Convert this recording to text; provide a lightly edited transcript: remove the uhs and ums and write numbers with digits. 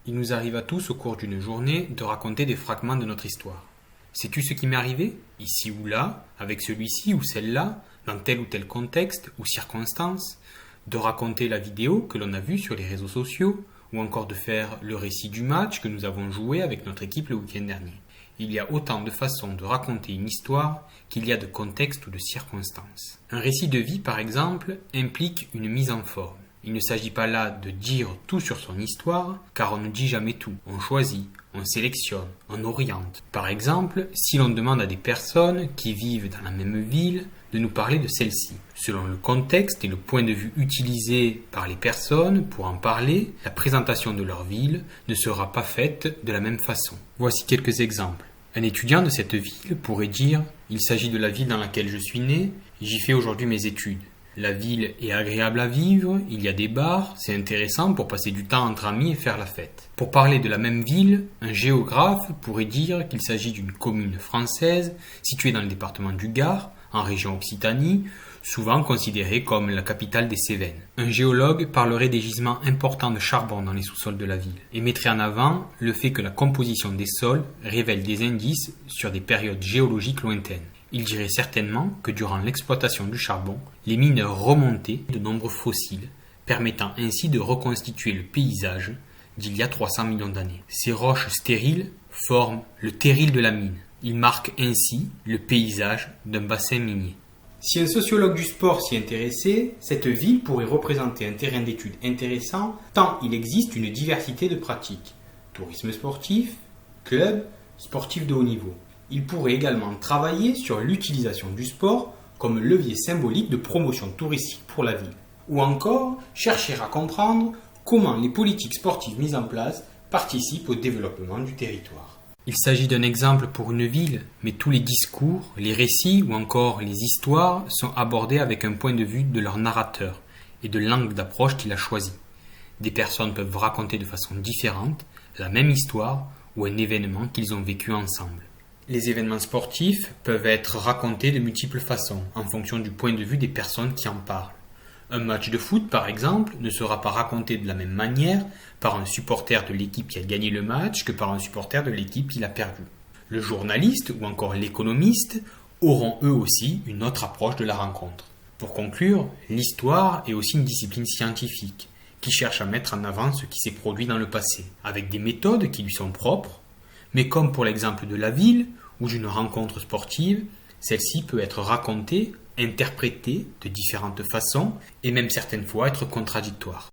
Il nous arrive à tous au cours d'une journée de raconter des fragments de notre histoire. Sais-tu ce qui m'est arrivé, ici ou là, avec celui-ci ou celle-là, dans tel ou tel contexte ou circonstance, de raconter la vidéo que l'on a vue sur les réseaux sociaux, ou encore de faire le récit du match que nous avons joué avec notre équipe le week-end dernier. Il y a autant de façons de raconter une histoire qu'il y a de contextes ou de circonstances. Un récit de vie, par exemple, implique une mise en forme. Il ne s'agit pas là de dire tout sur son histoire, car on ne dit jamais tout. On choisit, on sélectionne, on oriente. Par exemple, si l'on demande à des personnes qui vivent dans la même ville de nous parler de celle-ci. Selon le contexte et le point de vue utilisé par les personnes pour en parler, la présentation de leur ville ne sera pas faite de la même façon. Voici quelques exemples. Un étudiant de cette ville pourrait dire « Il s'agit de la ville dans laquelle je suis né, j'y fais aujourd'hui mes études. La ville est agréable à vivre, il y a des bars, c'est intéressant pour passer du temps entre amis et faire la fête. » Pour parler de la même ville, un géographe pourrait dire qu'il s'agit d'une commune française située dans le département du Gard, en région Occitanie, souvent considérée comme la capitale des Cévennes. Un géologue parlerait des gisements importants de charbon dans les sous-sols de la ville et mettrait en avant le fait que la composition des sols révèle des indices sur des périodes géologiques lointaines. Il dirait certainement que durant l'exploitation du charbon, les mineurs remontaient de nombreux fossiles, permettant ainsi de reconstituer le paysage d'il y a 300 millions d'années. Ces roches stériles forment le terril de la mine. Ils marquent ainsi le paysage d'un bassin minier. Si un sociologue du sport s'y intéressait, cette ville pourrait représenter un terrain d'étude intéressant tant il existe une diversité de pratiques. Tourisme sportif, club, sportif de haut niveau. Il pourrait également travailler sur l'utilisation du sport comme levier symbolique de promotion touristique pour la ville. Ou encore chercher à comprendre comment les politiques sportives mises en place participent au développement du territoire. Il s'agit d'un exemple pour une ville, mais tous les discours, les récits ou encore les histoires sont abordés avec un point de vue de leur narrateur et de l'angle d'approche qu'il a choisi. Des personnes peuvent raconter de façon différente la même histoire ou un événement qu'ils ont vécu ensemble. Les événements sportifs peuvent être racontés de multiples façons en fonction du point de vue des personnes qui en parlent. Un match de foot, par exemple, ne sera pas raconté de la même manière par un supporter de l'équipe qui a gagné le match que par un supporter de l'équipe qui l'a perdu. Le journaliste ou encore l'économiste auront eux aussi une autre approche de la rencontre. Pour conclure, l'histoire est aussi une discipline scientifique qui cherche à mettre en avant ce qui s'est produit dans le passé, avec des méthodes qui lui sont propres, mais comme pour l'exemple de la ville ou d'une rencontre sportive, celle-ci peut être racontée, interprétée de différentes façons et même certaines fois être contradictoire.